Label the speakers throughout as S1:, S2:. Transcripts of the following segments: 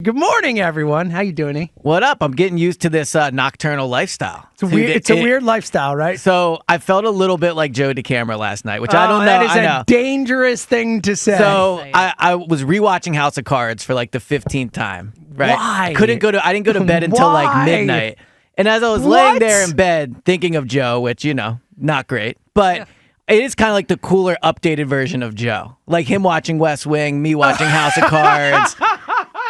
S1: Good morning, everyone. How you doing, E?
S2: What up? I'm getting used to this nocturnal lifestyle.
S1: It's a weird lifestyle, right?
S2: So I felt a little bit like Joe DeCamera last night, which I don't know.
S1: That is
S2: I know.
S1: a dangerous thing to say.
S2: So I was rewatching House of Cards for like the 15th time. Right?
S1: Why?
S2: I didn't go to bed until like midnight. And as I was laying there in bed thinking of Joe, which, not great, but it is kind of like the cooler, updated version of Joe. Like him watching West Wing, me watching House of Cards.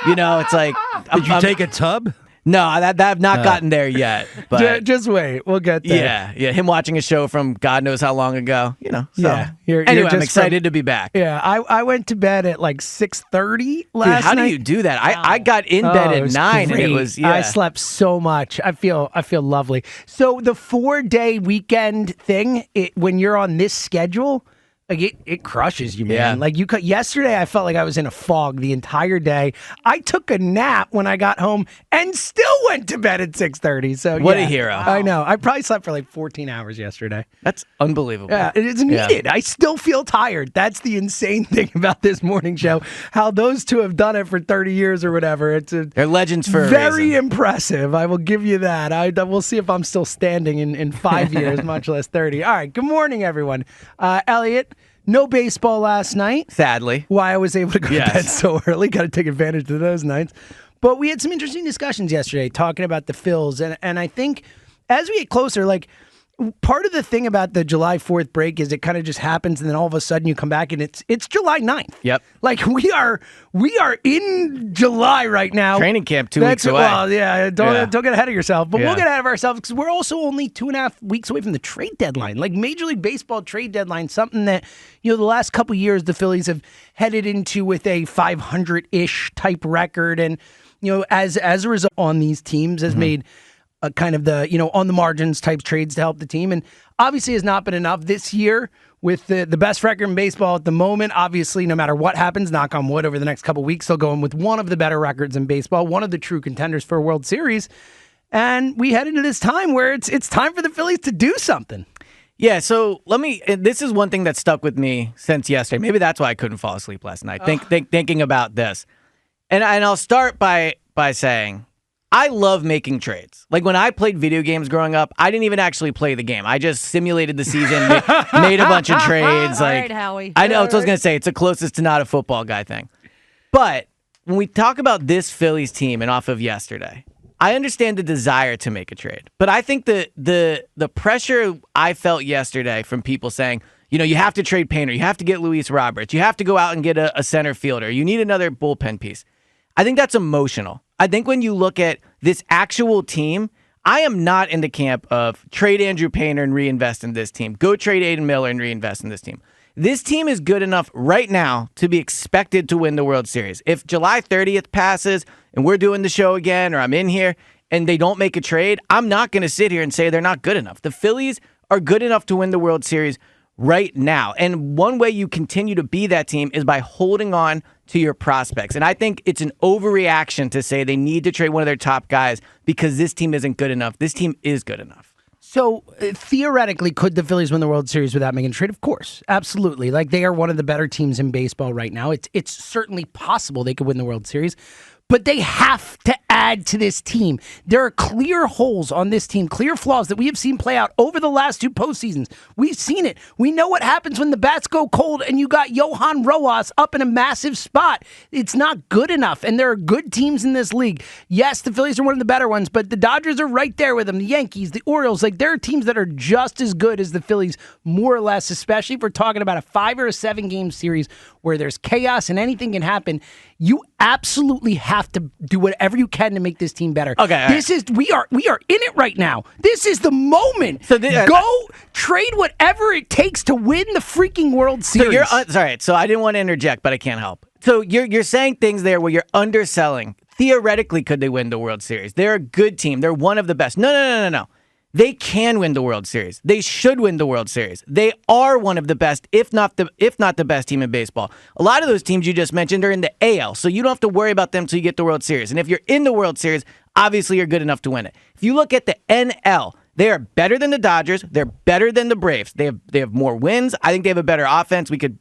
S2: It's like...
S3: Did you take a tub?
S2: No, I've not gotten there yet. But
S1: just wait. We'll get there.
S2: Yeah. Him watching a show from God knows how long ago, So.
S1: Yeah.
S2: Anyway, I'm excited to be back.
S1: Yeah, I went to bed at like 6:30 last night.
S2: How do you do that? I got in bed at 9
S1: great.
S2: and it was,
S1: I slept so much. I feel lovely. So the 4-day weekend thing, when you're on this schedule, like it crushes you, man.
S2: Yeah.
S1: Like yesterday, I felt like I was in a fog the entire day. I took a nap when I got home and still went to bed at 6:30. So
S2: what a hero!
S1: I know. I probably slept for like 14 hours yesterday.
S2: That's unbelievable.
S1: Yeah, it is needed. I still feel tired. That's the insane thing about this morning show. How those two have done it for 30 years or whatever. They're
S2: legends for
S1: very
S2: a reason.
S1: Impressive. I will give you that. We'll see if I'm still standing in 5 years, much less 30. All right. Good morning, everyone. Elliot. No baseball last night.
S2: Sadly.
S1: Why I was able to go to bed so early. Got to take advantage of those nights. But we had some interesting discussions yesterday talking about the Phils. And I think as we get closer, like part of the thing about the July 4th break is it kind of just happens and then all of a sudden you come back and it's July 9th.
S2: Yep.
S1: Like we are in July right now.
S2: Training camp 2 weeks away.
S1: Well, yeah, don't get ahead of yourself. But we'll get ahead of ourselves because we're also only 2.5 weeks away from the trade deadline. Like Major League Baseball trade deadline, something that, the last couple of years the Phillies have headed into with a 500-ish type record. And, as a result on these teams has made kind of the, on the margins type trades to help the team. And obviously has not been enough this year with the best record in baseball at the moment. Obviously, no matter what happens, knock on wood, over the next couple of weeks, they'll go in with one of the better records in baseball, one of the true contenders for a World Series. And we head into this time where it's time for the Phillies to do something.
S2: Yeah, so this is one thing that stuck with me since yesterday. Maybe that's why I couldn't fall asleep last night, thinking about this. And I'll start by saying, I love making trades. Like when I played video games growing up, I didn't even actually play the game. I just simulated the season, made a bunch of trades.
S4: All right, Howie.
S2: I know, that's what I was going to say. It's the closest to not a football guy thing. But when we talk about this Phillies team and off of yesterday, I understand the desire to make a trade. But I think the pressure I felt yesterday from people saying, you have to trade Painter, you have to get Luis Roberts, you have to go out and get a center fielder, you need another bullpen piece. I think that's emotional. I think when you look at this actual team, I am not in the camp of trade Andrew Painter and reinvest in this team. Go trade Aiden Miller and reinvest in this team. This team is good enough right now to be expected to win the World Series. If July 30th passes and we're doing the show again or I'm in here and they don't make a trade, I'm not going to sit here and say they're not good enough. The Phillies are good enough to win the World Series right now. And one way you continue to be that team is by holding on to your prospects. And I think it's an overreaction to say they need to trade one of their top guys because this team isn't good enough. This team is good enough.
S1: So theoretically, could the Phillies win the World Series without making a trade? Of course, absolutely. Like they are one of the better teams in baseball right now. It's certainly possible they could win the World Series. But they have to add to this team. There are clear holes on this team, clear flaws that we have seen play out over the last two postseasons. We've seen it. We know what happens when the bats go cold and you got Johan Rojas up in a massive spot. It's not good enough, and there are good teams in this league. Yes, the Phillies are one of the better ones, but the Dodgers are right there with them. The Yankees, the Orioles, like there are teams that are just as good as the Phillies, more or less, especially if we're talking about a 5 or a 7 game series where there's chaos and anything can happen. You absolutely have to do whatever you can to make this team better.
S2: Okay,
S1: we are in it right now. This is the moment. So go trade whatever it takes to win the freaking World Series.
S2: So I didn't want to interject, but I can't help. So you're saying things there where you're underselling. Theoretically, could they win the World Series? They're a good team. They're one of the best. No. They can win the World Series. They should win the World Series. They are one of the best, if not the best team in baseball. A lot of those teams you just mentioned are in the AL, so you don't have to worry about them until you get the World Series. And if you're in the World Series, obviously you're good enough to win it. If you look at the NL, they are better than the Dodgers. They're better than the Braves. They have more wins. I think they have a better offense. We could,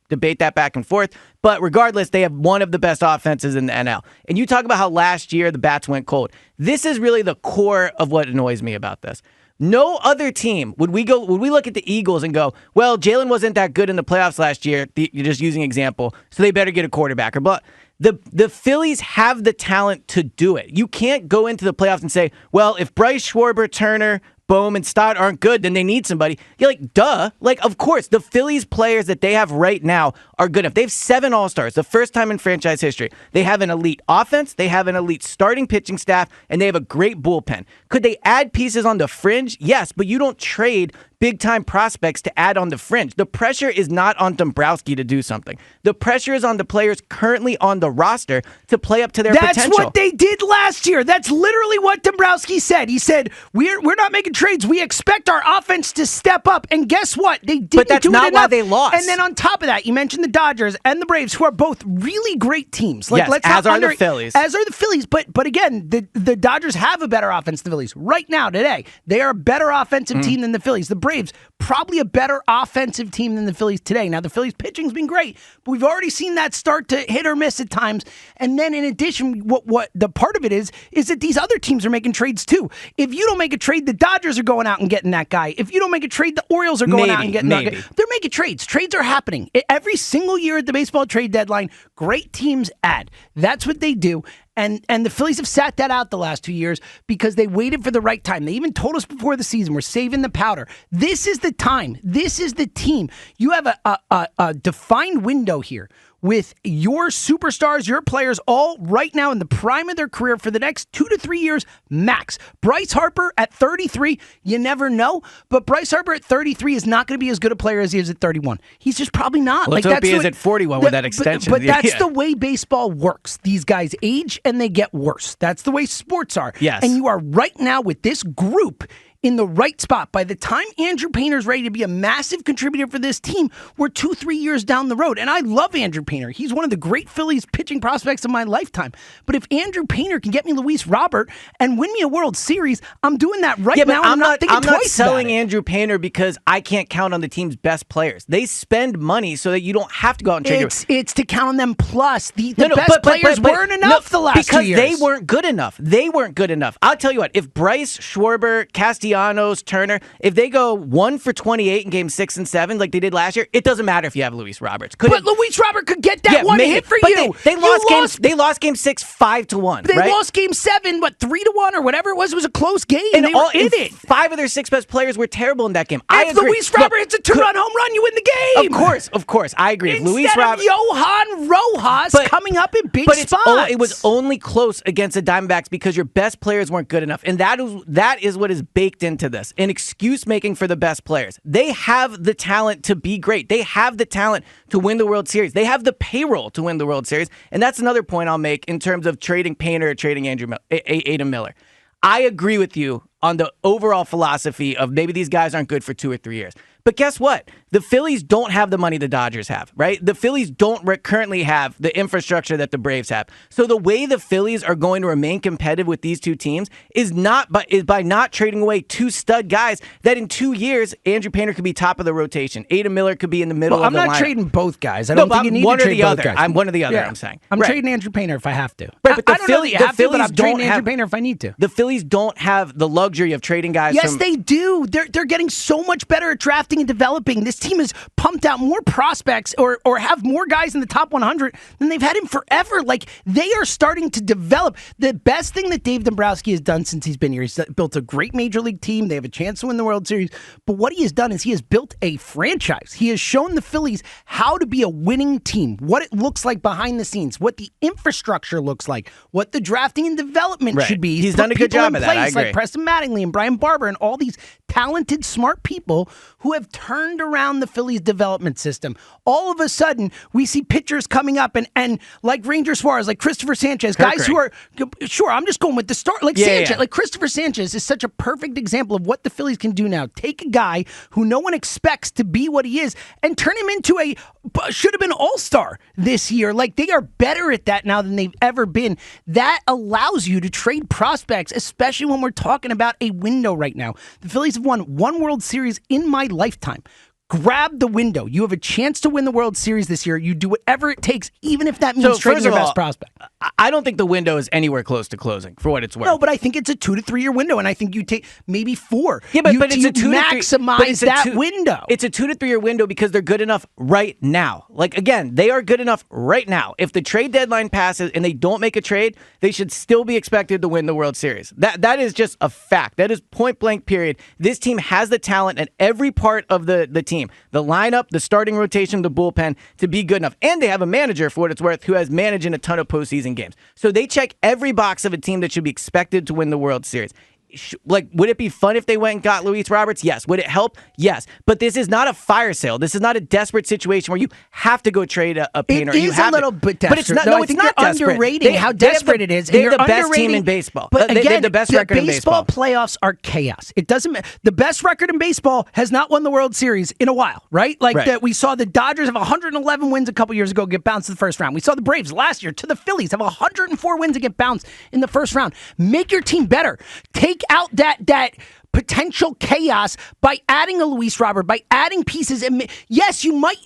S2: debate that back and forth. But regardless, they have one of the best offenses in the NL. And you talk about how last year the bats went cold. This is really the core of what annoys me about this. No other team would we look at the Eagles and go, well, Jalen wasn't that good in the playoffs last year. You're just using example, so they better get a quarterback. Or but the Phillies have the talent to do it. You can't go into the playoffs and say, well, if Bryce, Schwarber, Turner, Bohm, and Stott aren't good, then they need somebody. You're like, duh. Like, of course, the Phillies players that they have right now are good enough. They have 7 All-Stars, the first time in franchise history. They have an elite offense, they have an elite starting pitching staff, and they have a great bullpen. Could they add pieces on the fringe? Yes, but you don't trade big-time prospects to add on the fringe. The pressure is not on Dombrowski to do something. The pressure is on the players currently on the roster to play up to their potential.
S1: That's what they did last year. That's literally what Dombrowski said. He said, we're not making trades. We expect our offense to step up. And guess what? They didn't do it enough. But
S2: that's not why they lost.
S1: And then on top of that, you mentioned the Dodgers and the Braves, who are both really great teams.
S2: Like, yes, as are the Phillies.
S1: As are the Phillies. But again, the Dodgers have a better offense than the Phillies. Right now, today, they are a better offensive team than the Phillies. The Braves, probably a better offensive team than the Phillies today. Now, the Phillies pitching's been great, but we've already seen that start to hit or miss at times. And then in addition, what the part of it is that these other teams are making trades too. If you don't make a trade, the Dodgers are going out and getting that guy. If you don't make a trade, the Orioles are going out and getting that guy. They're making trades. Trades are happening. Every single year at the baseball trade deadline, great teams add. That's what they do. And the Phillies have sat that out the last 2 years because they waited for the right time. They even told us before the season, we're saving the powder. This is the time. This is the team. You have a defined window here with your superstars, your players, all right now in the prime of their career for the next 2 to 3 years max. Bryce Harper at 33, you never know, but Bryce Harper at 33 is not going to be as good a player as he is at 31. He's just probably not.
S2: Let's hope he is at 41 with that extension.
S1: But that's the way baseball works. These guys age and they get worse. That's the way sports are.
S2: Yes.
S1: And you are right now with this group in the right spot. By the time Andrew Painter's ready to be a massive contributor for this team, we're 2-3 years down the road. And I love Andrew Painter. He's one of the great Phillies pitching prospects of my lifetime. But if Andrew Painter can get me Luis Robert and win me a World Series, I'm doing that right now.
S2: I'm not
S1: thinking twice
S2: about it. selling
S1: about
S2: Andrew Painter because I can't count on the team's best players. They spend money so that you don't have to go out and trade.
S1: It's to count on them plus. The best players weren't enough the last 2 years.
S2: Because they weren't good enough. They weren't good enough. I'll tell you what, if Bryce, Schwarber, Castellanos, Turner, if they go 1 for 28 in game 6 and 7 like they did last year, it doesn't matter if you have Luis Roberts.
S1: But Luis Robert could get that hit for you.
S2: They lost game 6 5-1.
S1: They lost game 7, 3-1 or whatever it was. It was a close game. And they were in it.
S2: 5 of their 6 best players were terrible in that game.
S1: If Luis Robert hits a 2-run home run, you win the game.
S2: Of course, I agree.
S1: Instead of Johan Rojas coming up in big spots.
S2: It was only close against the Diamondbacks because your best players weren't good enough, and that is what is baked into this. An excuse making for the best players. They have the talent to be great. They have the talent to win the World Series. They have the payroll to win the World Series, and that's another point I'll make in terms of trading Painter or trading Adam Miller. I agree with you on the overall philosophy of maybe these guys aren't good for 2 or 3 years. But guess what? The Phillies don't have the money the Dodgers have, right? The Phillies don't currently have the infrastructure that the Braves have. So the way the Phillies are going to remain competitive with these two teams is by not trading away 2 stud guys that in 2 years, Andrew Painter could be top of the rotation. Adam Miller could be in the middle of the lineup.
S1: I'm not trading both guys. I don't think you need to trade both guys.
S2: I'm one or the other, I'm saying.
S1: I'm trading Andrew Painter if I have to.
S2: Right, but
S1: I don't know that you have to, but I'm trading Andrew Painter if I need to.
S2: The Phillies don't have the luxury of trading guys.
S1: Yes, they do. They're getting so much better at drafting and developing. This team has pumped out more prospects or have more guys in the top 100 than they've had in forever. Like, they are starting to develop. The best thing that Dave Dombrowski has done since he's been here, he's built a great major league team. They have a chance to win the World Series. But what he has done is he has built a franchise. He has shown the Phillies how to be a winning team, what it looks like behind the scenes, what the infrastructure looks like, what the drafting and development should be.
S2: He's done a good job of that. I agree.
S1: Like Preston Mattingly and Brian Barber and all these talented, smart people who have turned around the Phillies development system. All of a sudden, we see pitchers coming up and like Ranger Suarez, like Christopher Sanchez, guys who are, sure, I'm just going with the start, like Sanchez, like Christopher Sanchez is such a perfect example of what the Phillies can do now. Take a guy who no one expects to be what he is and turn him into should have been all-star this year. Like, they are better at that now than they've ever been. That allows you to trade prospects, especially when we're talking about a window right now. The Phillies have won 1 World Series in my lifetime. Grab the window. You have a chance to win the World Series this year. You do whatever it takes, even if that means trading your best prospect.
S2: I don't think the window is anywhere close to closing, for what it's worth.
S1: No, but I think it's a 2 to 3 year window, and I think you take maybe 4.
S2: Yeah, but it's a 2
S1: maximize that window.
S2: It's a 2 to 3 year window because they're good enough right now. Like, again, they are good enough right now. If the trade deadline passes and they don't make a trade, they should still be expected to win the World Series. That is just a fact. That is point blank, period. This team has the talent at every part of the team. The lineup, the starting rotation, the bullpen to be good enough. And they have a manager, for what it's worth, who has managed in a ton of postseason games. So they check every box of a team that should be expected to win the World Series. Like, would it be fun if they went and got Luis Roberts? Yes. Would it help? Yes. But this is not a fire sale. This is not a desperate situation where you have to go trade a Painter.
S1: It is a little bit desperate.
S2: But it's not. No, it's not desperate.
S1: Underrating how desperate it is.
S2: They're the best team in baseball.
S1: But again,
S2: they have the best record in baseball.
S1: Playoffs are chaos. It doesn't matter. The best record in baseball has not won the World Series in a while, right? Like that, we saw the Dodgers have 111 wins a couple years ago get bounced in the first round. We saw the Braves last year to the Phillies have 104 wins and get bounced in the first round. Make your team better. Take out that potential chaos by adding a Luis Robert, by adding pieces. And yes, you might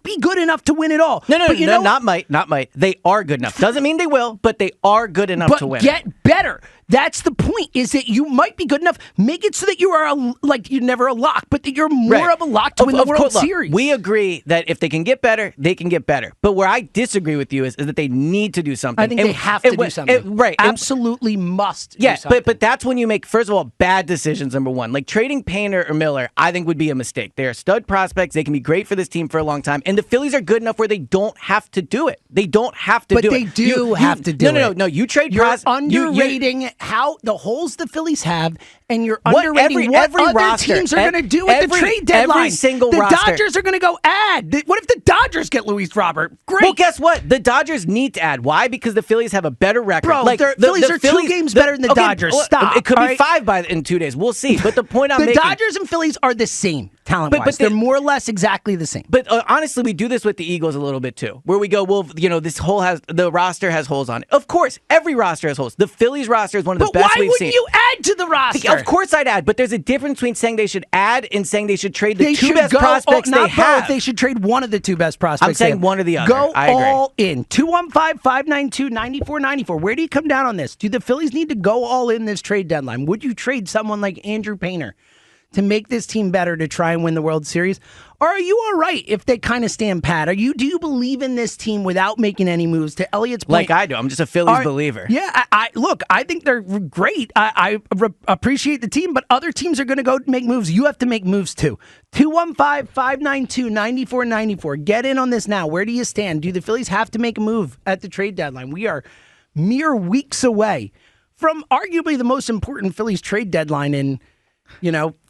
S1: be good enough to win it all.
S2: No, not might. They are good enough. Doesn't mean they will, but they are good enough to win.
S1: Get better. That's the point, is that you might be good enough. Make it so that you are you're never a lock, but that you're more of a lock to win the World Series.
S2: We agree that if they can get better, they can get better. But where I disagree with you is that they need to do something.
S1: I think they have to do something.
S2: Right.
S1: Absolutely must
S2: do
S1: something.
S2: But that's when you make, first of all, bad decisions, number one. Like trading Painter or Miller, I think would be a mistake. They are stud prospects. They can be great for this team for a long time. And the Phillies are good enough where they don't have to do it. They don't have to do it.
S1: But they do have to do it.
S2: No. You trade
S1: You're underrating how the holes the Phillies have, and you're underrating what other teams are going to do at the trade deadline.
S2: Every single
S1: the
S2: roster.
S1: Dodgers are going to go add. What if the Dodgers get Luis Robert? Great.
S2: Well, guess what? The Dodgers need to add. Why? Because the Phillies have a better record.
S1: Bro, the Phillies are 2 games better than the Dodgers. Stop.
S2: It could be 5 in 2 days. We'll see. But the point I'm making...
S1: The Dodgers and Phillies are the same, talent-wise. They're more or less exactly the same.
S2: But honestly, we do this with the Eagles a little bit, too. Where we go, well, the roster has holes on it. Of course, every roster has holes. The Phillies roster is one of the best we've seen.
S1: But why wouldn't you add to the roster?
S2: Of course I'd add, but there's a difference between saying they should add and saying they should trade the 2 best prospects they have.
S1: They should trade one of the 2 best prospects.
S2: I'm saying one or the other.
S1: Go
S2: I agree.
S1: all in. 215-592-9494. Where do you come down on this? Do the Phillies need to go all in this trade deadline? Would you trade someone like Andrew Painter to make this team better to try and win the World Series? Or are you all right if they kind of stand pat? Do you believe in this team without making any moves? To Elliot's point,
S2: like I do. I'm just a Phillies believer.
S1: Yeah, I think they're great. I appreciate the team, but other teams are going to go make moves. You have to make moves too. 215-592-9494. Get in on this now. Where do you stand? Do the Phillies have to make a move at the trade deadline? We are mere weeks away from arguably the most important Phillies trade deadline in,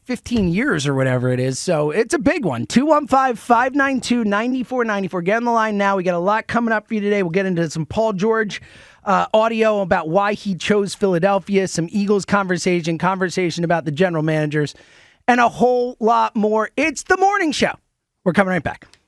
S1: 15 years or whatever it is. So it's a big one. 215-592-9494. Get on the line now. We got a lot coming up for you today. We'll get into some Paul George audio about why he chose Philadelphia, some Eagles conversation about the general managers, and a whole lot more. It's the morning show. We're coming right back.